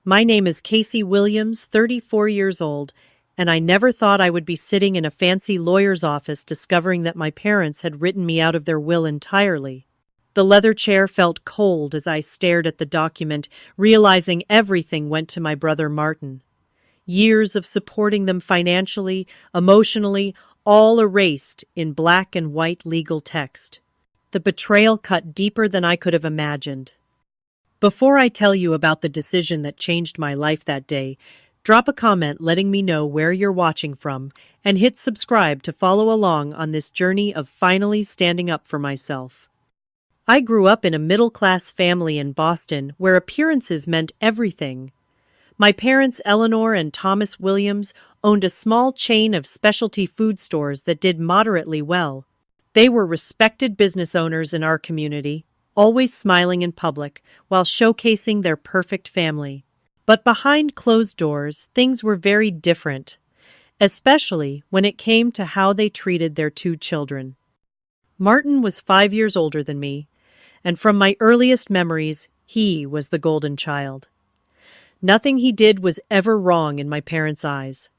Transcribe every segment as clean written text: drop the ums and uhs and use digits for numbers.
My name is Casey Williams, 34 years old, and I never thought I would be sitting in a fancy lawyer's office discovering that my parents had written me out of their will entirely. The leather chair felt cold as I stared at the document, realizing everything went to my brother Martin. Years of supporting them financially, emotionally, all erased in black and white legal text. The betrayal cut deeper than I could have imagined. Before I tell you about the decision that changed my life that day, drop a comment letting me know where you're watching from, and hit subscribe to follow along on this journey of finally standing up for myself. I grew up in a middle-class family in Boston where appearances meant everything. My parents, Eleanor and Thomas Williams, owned a small chain of specialty food stores that did moderately well. They were respected business owners in our community, always smiling in public while showcasing their perfect family. But behind closed doors, things were very different, especially when it came to how they treated their two children. Martin was 5 years older than me, and from my earliest memories, he was the golden child. Nothing he did was ever wrong in my parents' eyes.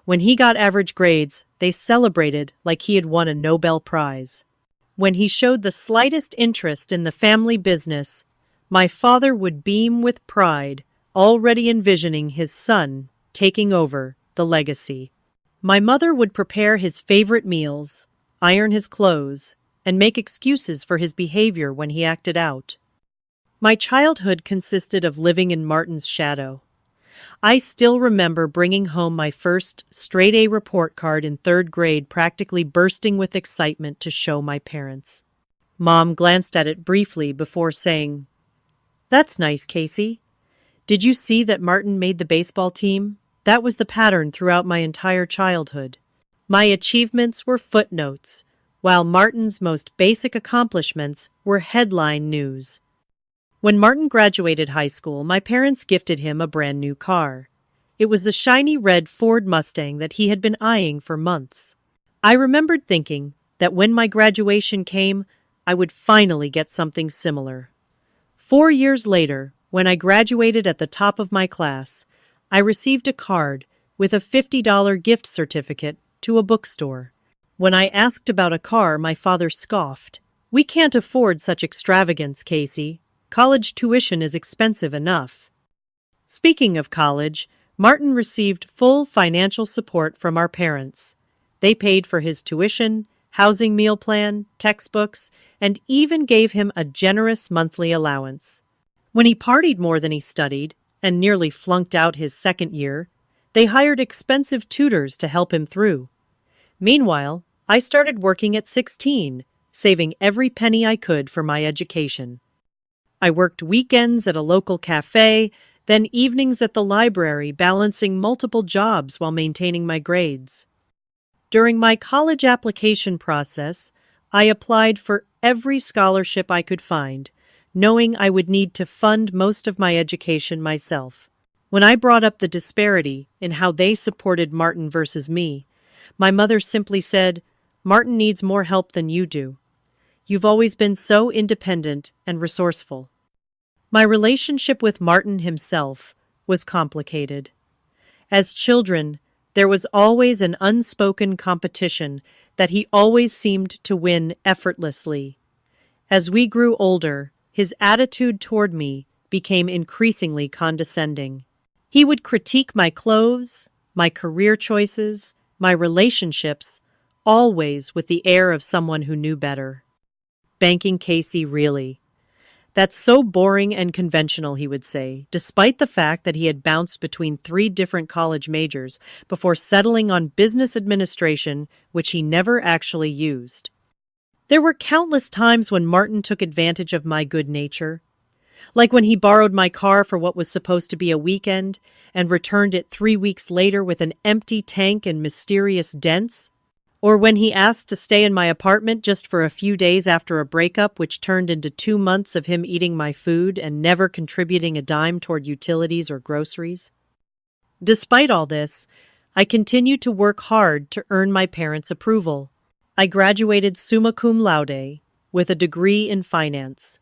When he got average grades, they celebrated like he had won a Nobel Prize. When he showed the slightest interest in the family business, my father would beam with pride, already envisioning his son taking over the legacy. My mother would prepare his favorite meals, iron his clothes, and make excuses for his behavior when he acted out. My childhood consisted of living in Martin's shadow. I still remember bringing home my first straight-A report card in 3rd grade, practically bursting with excitement to show my parents. Mom glanced at it briefly before saying, "That's nice, Casey. Did you see that Martin made the baseball team? That was the pattern throughout my entire childhood." My achievements were footnotes, while Martin's most basic accomplishments were headline news. When Martin graduated high school, my parents gifted him a brand new car. It was a shiny red Ford Mustang that he had been eyeing for months. I remembered thinking that when my graduation came, I would finally get something similar. 4 years later, when I graduated at the top of my class, I received a card with a $50 gift certificate to a bookstore. When I asked about a car, my father scoffed. "We can't afford such extravagance, Casey. College tuition is expensive enough." Speaking of college, Martin received full financial support from our parents. They paid for his tuition, housing meal plan, textbooks, and even gave him a generous monthly allowance. When he partied more than he studied, and nearly flunked out his 2nd year, they hired expensive tutors to help him through. Meanwhile, I started working at 16, saving every penny I could for my education. I worked weekends at a local cafe, then evenings at the library, balancing multiple jobs while maintaining my grades. During my college application process, I applied for every scholarship I could find, knowing I would need to fund most of my education myself. When I brought up the disparity in how they supported Martin versus me, my mother simply said, "Martin needs more help than you do. You've always been so independent and resourceful." My relationship with Martin himself was complicated. As children, there was always an unspoken competition that he always seemed to win effortlessly. As we grew older, his attitude toward me became increasingly condescending. He would critique my clothes, my career choices, my relationships, always with the air of someone who knew better. "Banking, Casey, really? That's so boring and conventional," he would say, despite the fact that he had bounced between 3 different college majors before settling on business administration, which he never actually used. There were countless times when Martin took advantage of my good nature, like when he borrowed my car for what was supposed to be a weekend and returned it 3 weeks later with an empty tank and mysterious dents. Or when he asked to stay in my apartment just for a few days after a breakup, which turned into 2 months of him eating my food and never contributing a dime toward utilities or groceries. Despite all this, I continued to work hard to earn my parents' approval. I graduated summa cum laude with a degree in finance.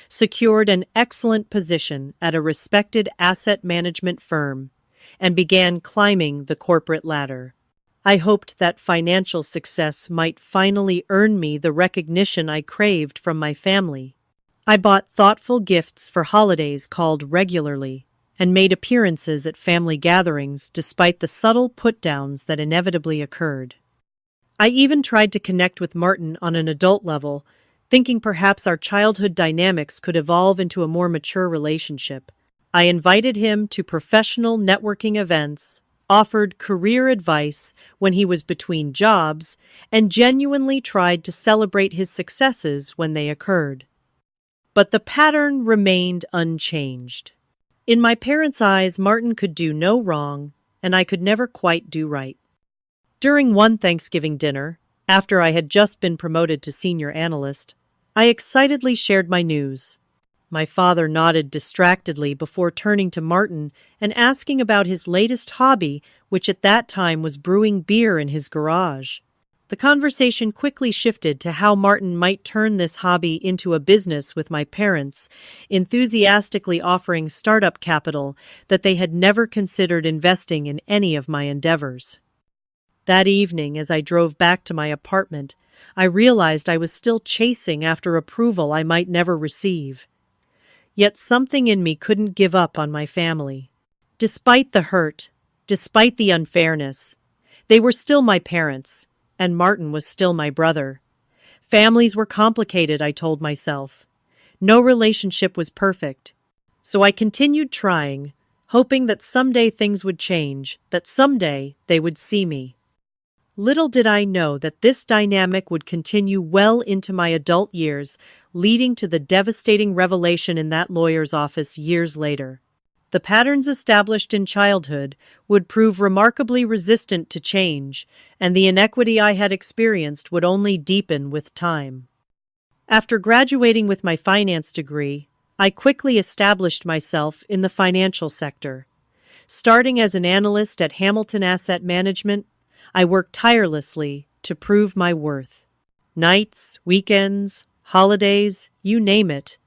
secured an excellent position at a respected asset management firm, and began climbing the corporate ladder. I hoped that financial success might finally earn me the recognition I craved from my family. I bought thoughtful gifts for holidays, called regularly, and made appearances at family gatherings despite the subtle put-downs that inevitably occurred. I even tried to connect with Martin on an adult level, thinking perhaps our childhood dynamics could evolve into a more mature relationship. I invited him to professional networking events, offered career advice when he was between jobs, and genuinely tried to celebrate his successes when they occurred. But the pattern remained unchanged. In my parents' eyes, Martin could do no wrong, and I could never quite do right. During one Thanksgiving dinner, after I had just been promoted to senior analyst, I excitedly shared my news. My father nodded distractedly before turning to Martin and asking about his latest hobby, which at that time was brewing beer in his garage. The conversation quickly shifted to how Martin might turn this hobby into a business, with my parents enthusiastically offering startup capital that they had never considered investing in any of my endeavors. That evening, as I drove back to my apartment, I realized I was still chasing after approval I might never receive. Yet something in me couldn't give up on my family. Despite the hurt, despite the unfairness, they were still my parents, and Martin was still my brother. Families were complicated, I told myself. No relationship was perfect. So I continued trying, hoping that someday things would change, that someday they would see me. Little did I know that this dynamic would continue well into my adult years, leading to the devastating revelation in that lawyer's office years later. The patterns established in childhood would prove remarkably resistant to change, and the inequity I had experienced would only deepen with time. After graduating with my finance degree, I quickly established myself in the financial sector. Starting as an analyst at Hamilton Asset Management, I worked tirelessly to prove my worth. Nights, weekends, holidays, you name it,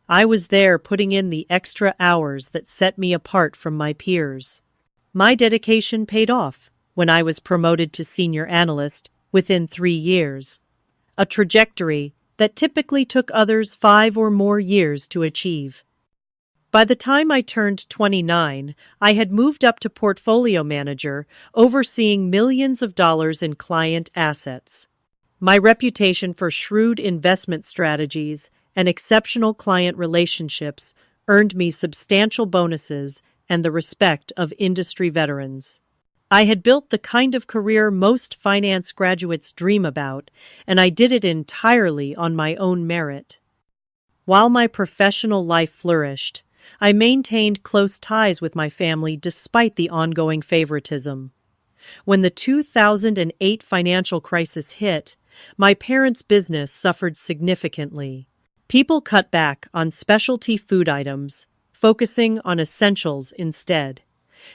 I was there putting in the extra hours that set me apart from my peers. My dedication paid off when I was promoted to senior analyst within 3 years, a trajectory that typically took others 5 or more years to achieve. By the time I turned 29, I had moved up to portfolio manager, overseeing millions of dollars in client assets. My reputation for shrewd investment strategies and exceptional client relationships earned me substantial bonuses and the respect of industry veterans. I had built the kind of career most finance graduates dream about, and I did it entirely on my own merit. While my professional life flourished, I maintained close ties with my family despite the ongoing favoritism. When the 2008 financial crisis hit, my parents' business suffered significantly. People cut back on specialty food items, focusing on essentials instead.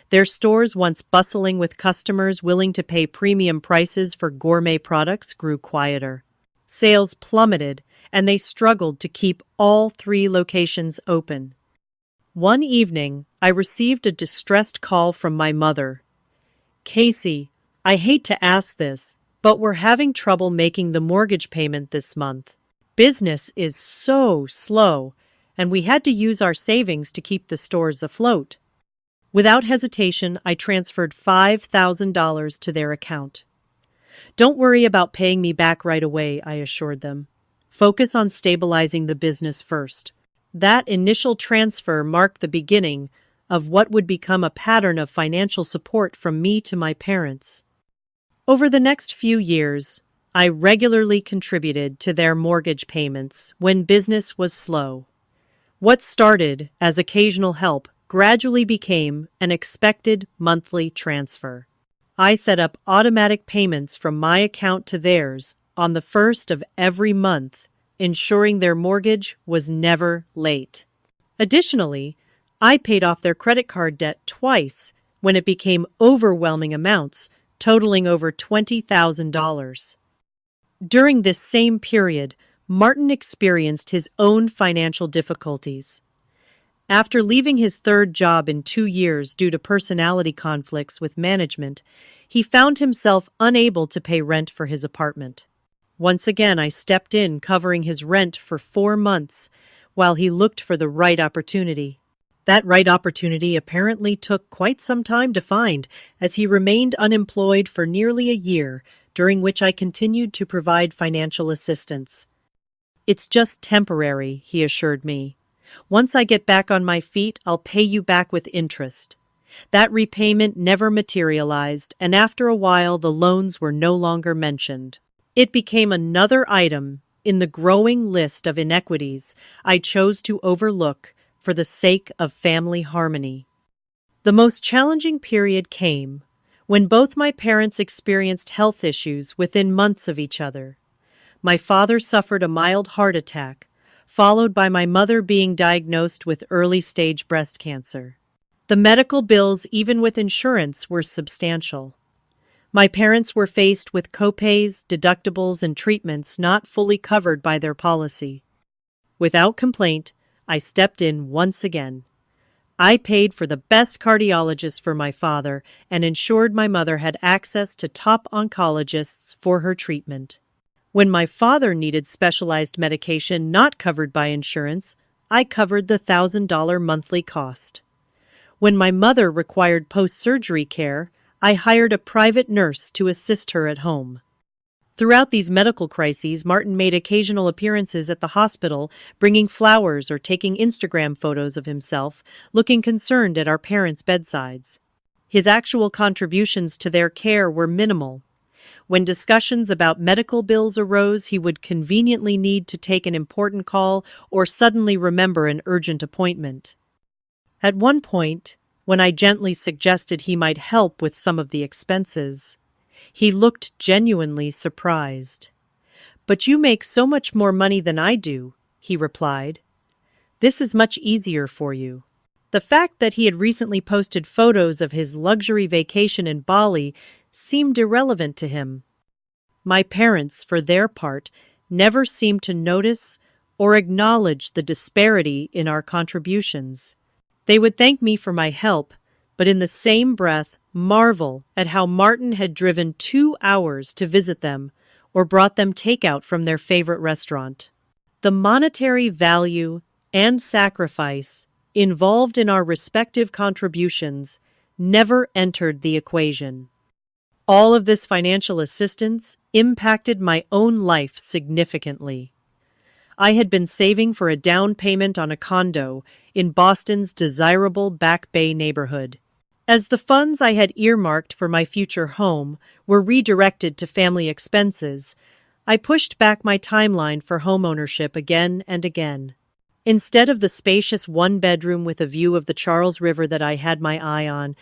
Their stores, once bustling with customers willing to pay premium prices for gourmet products, grew quieter. Sales plummeted, and they struggled to keep all 3 locations open. One evening, I received a distressed call from my mother. "Casey, I hate to ask this, but we're having trouble making the mortgage payment this month. Business is so slow, and we had to use our savings to keep the stores afloat." Without hesitation, I transferred $5,000 to their account. "Don't worry about paying me back right away," I assured them. "Focus on stabilizing the business first." That initial transfer marked the beginning of what would become a pattern of financial support from me to my parents. Over the next few years, I regularly contributed to their mortgage payments when business was slow. What started as occasional help gradually became an expected monthly transfer. I set up automatic payments from my account to theirs on the first of every month, ensuring their mortgage was never late. Additionally, I paid off their credit card debt twice when it became overwhelming amounts, totaling over $20,000. During this same period, Martin experienced his own financial difficulties. After leaving his third job in 2 years due to personality conflicts with management, he found himself unable to pay rent for his apartment. Once again, I stepped in, covering his rent for 4 months while he looked for the right opportunity. That right opportunity apparently took quite some time to find, as he remained unemployed for nearly a year, during which I continued to provide financial assistance. "It's just temporary," he assured me. "Once I get back on my feet, I'll pay you back with interest." That repayment never materialized, and after a while the loans were no longer mentioned. It became another item in the growing list of inequities I chose to overlook for the sake of family harmony. The most challenging period came when both my parents experienced health issues within months of each other. My father suffered a mild heart attack, followed by my mother being diagnosed with early-stage breast cancer. The medical bills, even with insurance, were substantial. My parents were faced with copays, deductibles, and treatments not fully covered by their policy. Without complaint, I stepped in once again. I paid for the best cardiologist for my father and ensured my mother had access to top oncologists for her treatment. When my father needed specialized medication not covered by insurance, I covered the $1,000 monthly cost. When my mother required post-surgery care, I hired a private nurse to assist her at home. Throughout these medical crises, Martin made occasional appearances at the hospital, bringing flowers or taking Instagram photos of himself, looking concerned at our parents' bedsides. His actual contributions to their care were minimal. When discussions about medical bills arose, he would conveniently need to take an important call or suddenly remember an urgent appointment. At one point, when I gently suggested he might help with some of the expenses, he looked genuinely surprised. "But you make so much more money than I do," he replied. "This is much easier for you." The fact that he had recently posted photos of his luxury vacation in Bali seemed irrelevant to him. My parents, for their part, never seemed to notice or acknowledge the disparity in our contributions. They would thank me for my help, but in the same breath marvel at how Martin had driven 2 hours to visit them or brought them takeout from their favorite restaurant. The monetary value and sacrifice involved in our respective contributions never entered the equation. All of this financial assistance impacted my own life significantly. I had been saving for a down payment on a condo in Boston's desirable Back Bay neighborhood. As the funds I had earmarked for my future home were redirected to family expenses, I pushed back my timeline for homeownership again and again. Instead of the spacious one-bedroom with a view of the Charles River that I had my eye on,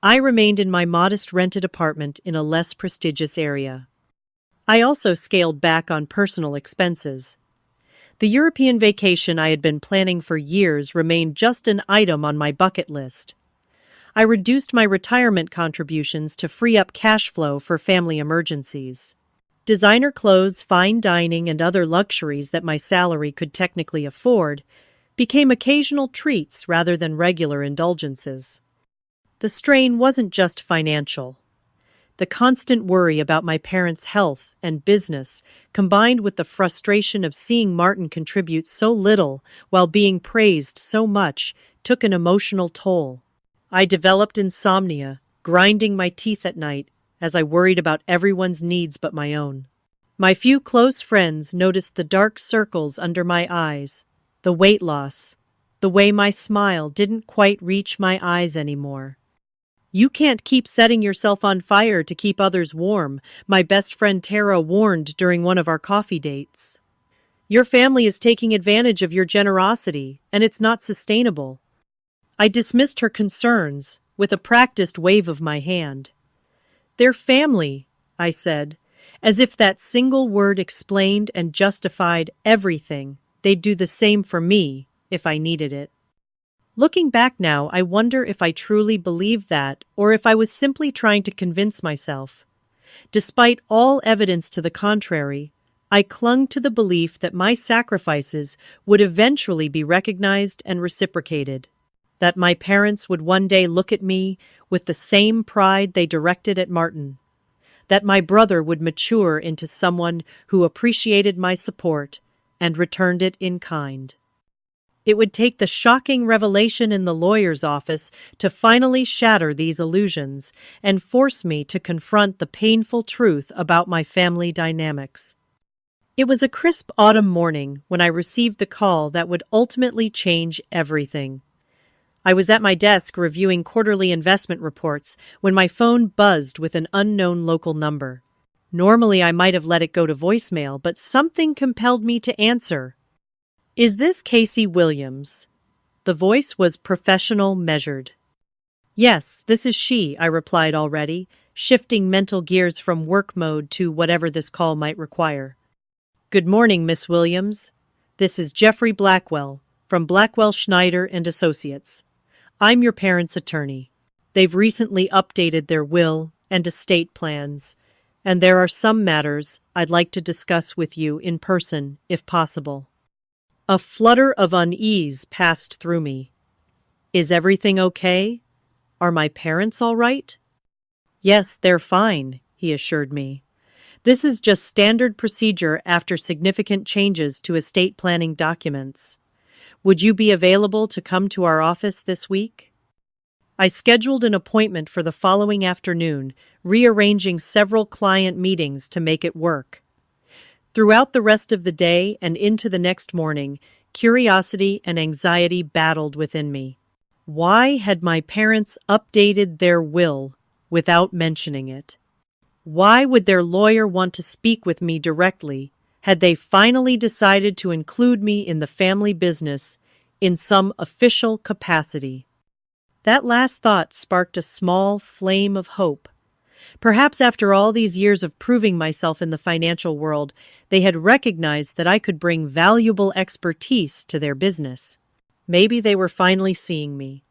I remained in my modest rented apartment in a less prestigious area. I also scaled back on personal expenses. The European vacation I had been planning for years remained just an item on my bucket list. I reduced my retirement contributions to free up cash flow for family emergencies. Designer clothes, fine dining, and other luxuries that my salary could technically afford became occasional treats rather than regular indulgences. The strain wasn't just financial. The constant worry about my parents' health and business, combined with the frustration of seeing Martin contribute so little while being praised so much, took an emotional toll. I developed insomnia, grinding my teeth at night as I worried about everyone's needs but my own. My few close friends noticed the dark circles under my eyes, the weight loss, the way my smile didn't quite reach my eyes anymore. "You can't keep setting yourself on fire to keep others warm," my best friend Tara warned during one of our coffee dates. "Your family is taking advantage of your generosity, and it's not sustainable." I dismissed her concerns with a practiced wave of my hand. "They're family," I said, as if that single word explained and justified everything. They'd do the same for me if I needed it. Looking back now, I wonder if I truly believed that, or if I was simply trying to convince myself. Despite all evidence to the contrary, I clung to the belief that my sacrifices would eventually be recognized and reciprocated, that my parents would one day look at me with the same pride they directed at Martin, that my brother would mature into someone who appreciated my support and returned it in kind. It would take the shocking revelation in the lawyer's office to finally shatter these illusions and force me to confront the painful truth about my family dynamics. It was a crisp autumn morning when I received the call that would ultimately change everything. I was at my desk reviewing quarterly investment reports when my phone buzzed with an unknown local number. Normally, I might have let it go to voicemail, but something compelled me to answer. "Is this Casey Williams?" The voice was professional, measured. "Yes, this is she," I replied already, shifting mental gears from work mode to whatever this call might require. "Good morning, Miss Williams. This is Jeffrey Blackwell from Blackwell Schneider and Associates. I'm your parents' attorney. They've recently updated their will and estate plans, and there are some matters I'd like to discuss with you in person, if possible." A flutter of unease passed through me. Is everything okay? Are my parents all right? "Yes, they're fine," he assured me. "This is just standard procedure after significant changes to estate planning documents. Would you be available to come to our office this week?" I scheduled an appointment for the following afternoon, rearranging several client meetings to make it work. Throughout the rest of the day and into the next morning, curiosity and anxiety battled within me. Why had my parents updated their will without mentioning it? Why would their lawyer want to speak with me directly? Had they finally decided to include me in the family business in some official capacity? That last thought sparked a small flame of hope. Perhaps after all these years of proving myself in the financial world, they had recognized that I could bring valuable expertise to their business. Maybe they were finally seeing me.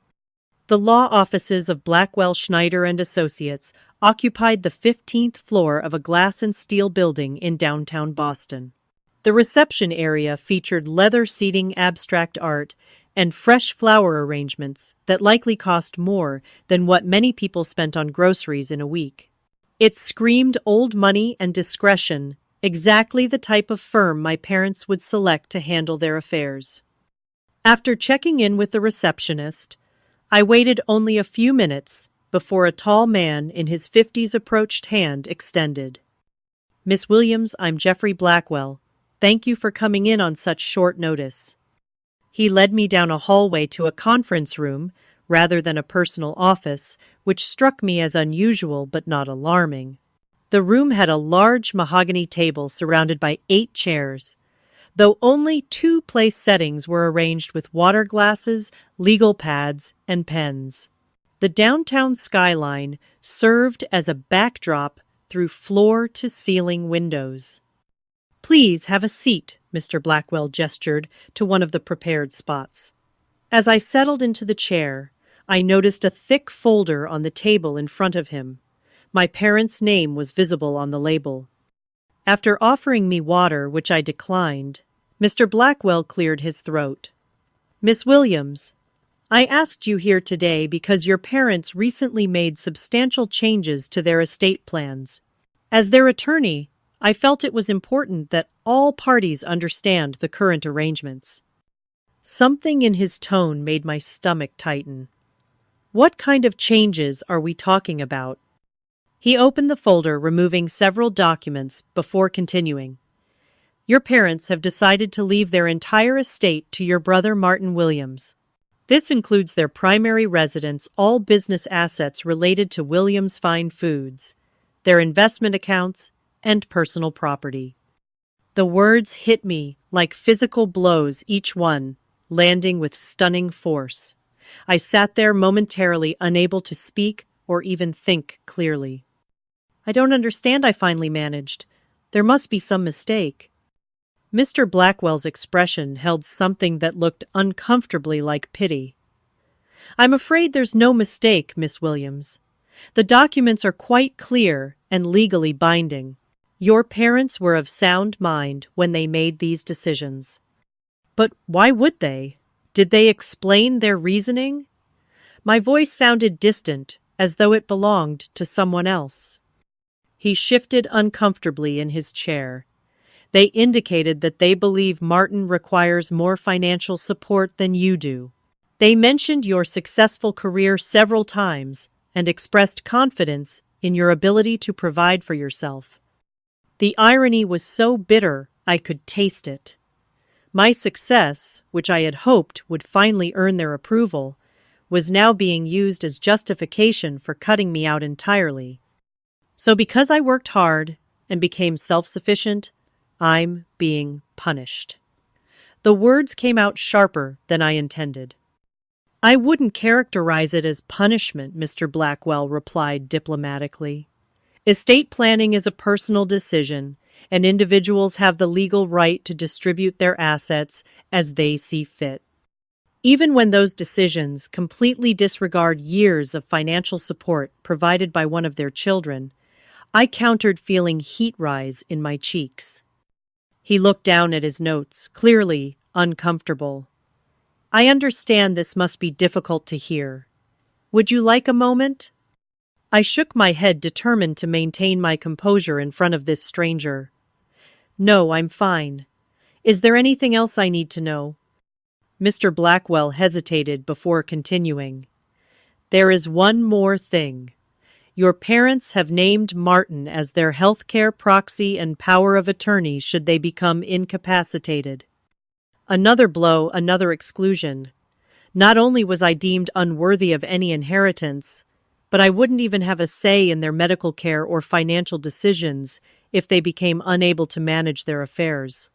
The law offices of Blackwell Schneider and Associates occupied the 15th floor of a glass and steel building in downtown Boston. The reception area featured leather seating, abstract art, and fresh flower arrangements that likely cost more than what many people spent on groceries in a week. It screamed old money and discretion, exactly the type of firm my parents would select to handle their affairs. After checking in with the receptionist, I waited only a few minutes before a tall man in his 50s approached, hand extended. "Miss Williams, I'm Jeffrey Blackwell. Thank you for coming in on such short notice." He led me down a hallway to a conference room rather than a personal office, which struck me as unusual but not alarming. The room had a large mahogany table surrounded by 8 chairs, though only 2 place settings were arranged with water glasses, legal pads, and pens. The downtown skyline served as a backdrop through floor-to-ceiling windows. "Please have a seat," Mr. Blackwell gestured to one of the prepared spots. As I settled into the chair, I noticed a thick folder on the table in front of him. My parents' name was visible on the label. After offering me water, which I declined, Mr. Blackwell cleared his throat. "Miss Williams, I asked you here today because your parents recently made substantial changes to their estate plans. As their attorney, I felt it was important that all parties understand the current arrangements." Something in his tone made my stomach tighten. What kind of changes are we talking about? He opened the folder, removing several documents before continuing. "Your parents have decided to leave their entire estate to your brother Martin Williams. This includes their primary residence, all business assets related to Williams Fine Foods, their investment accounts, and personal property." The words hit me like physical blows, each one landing with stunning force. I sat there momentarily unable to speak or even think clearly. "I don't understand," I finally managed. "There must be some mistake." Mr. Blackwell's expression held something that looked uncomfortably like pity. "I'm afraid there's no mistake, Miss Williams. The documents are quite clear and legally binding. Your parents were of sound mind when they made these decisions. But why would they? Did they explain their reasoning? My voice sounded distant, as though it belonged to someone else. He shifted uncomfortably in his chair. They indicated that they believe Martin requires more financial support than you do. They mentioned your successful career several times and expressed confidence in your ability to provide for yourself. The irony was so bitter I could taste it. My success, which I had hoped would finally earn their approval, was now being used as justification for cutting me out entirely. So because I worked hard and became self-sufficient, I'm being punished. The words came out sharper than I intended. I wouldn't characterize it as punishment, Mr. Blackwell replied diplomatically. Estate planning is a personal decision, and individuals have the legal right to distribute their assets as they see fit. Even when those decisions completely disregard years of financial support provided by one of their children, I countered, feeling heat rise in my cheeks. He looked down at his notes, clearly uncomfortable. I understand this must be difficult to hear. Would you like a moment? I shook my head, determined to maintain my composure in front of this stranger. No, I'm fine. Is there anything else I need to know? Mr. Blackwell hesitated before continuing. There is one more thing. Your parents have named Martin as their healthcare proxy and power of attorney should they become incapacitated. Another blow, another exclusion. Not only was I deemed unworthy of any inheritance, but I wouldn't even have a say in their medical care or financial decisions if they became unable to manage their affairs.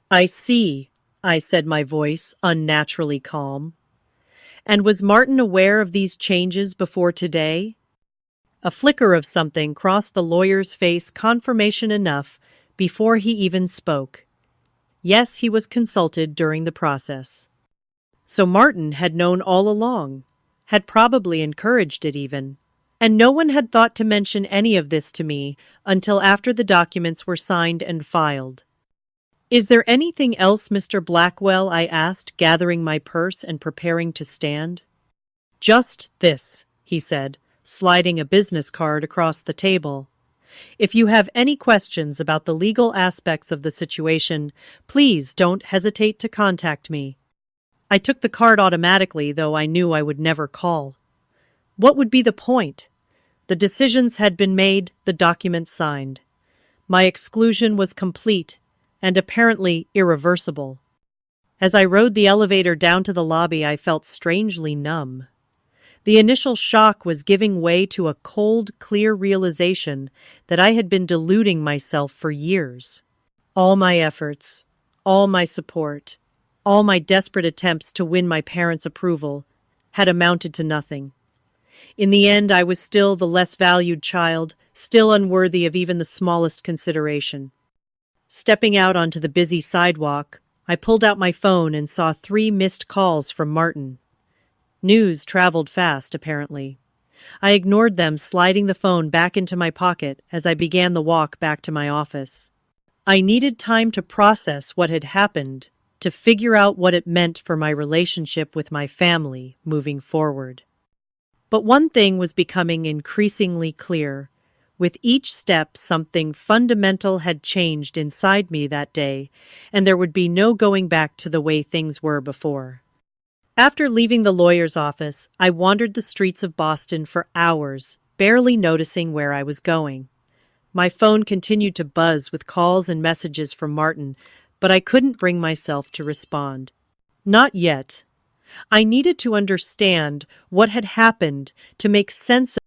I see, I said, my voice unnaturally calm. And was Martin aware of these changes before today? A flicker of something crossed the lawyer's face, confirmation enough before he even spoke. Yes, he was consulted during the process. So Martin had known all along, had probably encouraged it even. And no one had thought to mention any of this to me until after the documents were signed and filed. Is there anything else, Mr. Blackwell? I asked, gathering my purse and preparing to stand. Just this, he said, sliding a business card across the table. If you have any questions about the legal aspects of the situation, please don't hesitate to contact me. I took the card automatically, though I knew I would never call. What would be the point? The decisions had been made, the documents signed. My exclusion was complete and apparently irreversible. As I rode the elevator down to the lobby, I felt strangely numb. The initial shock was giving way to a cold, clear realization that I had been deluding myself for years. All my efforts, all my support, all my desperate attempts to win my parents' approval had amounted to nothing. In the end, I was still the less valued child, still unworthy of even the smallest consideration. Stepping out onto the busy sidewalk, I pulled out my phone and saw 3 missed calls from Martin. News traveled fast, apparently. I ignored them, sliding the phone back into my pocket as I began the walk back to my office. I needed time to process what had happened, to figure out what it meant for my relationship with my family moving forward. But one thing was becoming increasingly clear. With each step, something fundamental had changed inside me that day, and there would be no going back to the way things were before. After leaving the lawyer's office, I wandered the streets of Boston for hours, barely noticing where I was going. My phone continued to buzz with calls and messages from Martin, but I couldn't bring myself to respond. Not yet. I needed to understand what had happened to make sense